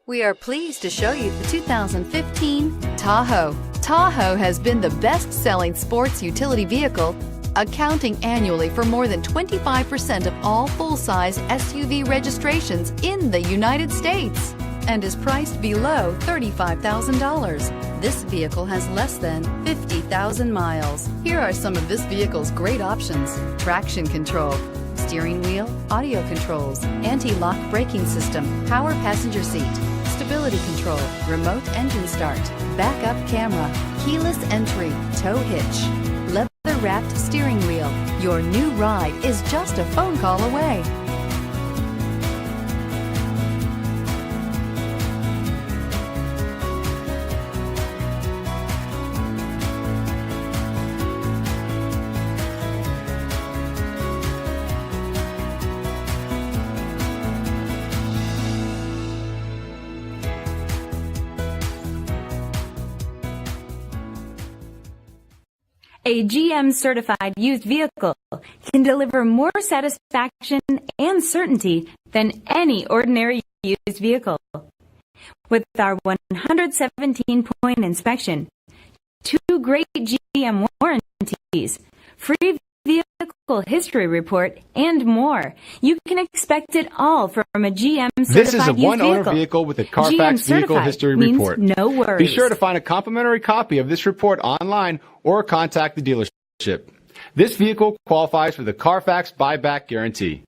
We are pleased to show you the 2015 Tahoe. Tahoe has been the best-selling sports utility vehicle, accounting annually for more than 25% of all full-size SUV registrations in the United States and is priced below $35,000. This vehicle has less than 50,000 miles. Here are some of this vehicle's great options: traction control, steering wheel audio controls, anti-lock braking system, power passenger seat, stability control, remote engine start, backup camera, keyless entry, tow hitch, leather-wrapped steering wheel. Your new ride is just a phone call away. A GM-certified used vehicle can deliver more satisfaction and certainty than any ordinary used vehicle. With our 117-point inspection, 2 great GM warranties, free vehicle history report, and more, you can expect it all from a GM-certified used vehicle. This is a one-owner vehicle with a CARFAX vehicle history report. No worries. Be sure to find a complimentary copy of this report online or contact the dealership. This vehicle qualifies for the CARFAX buyback guarantee.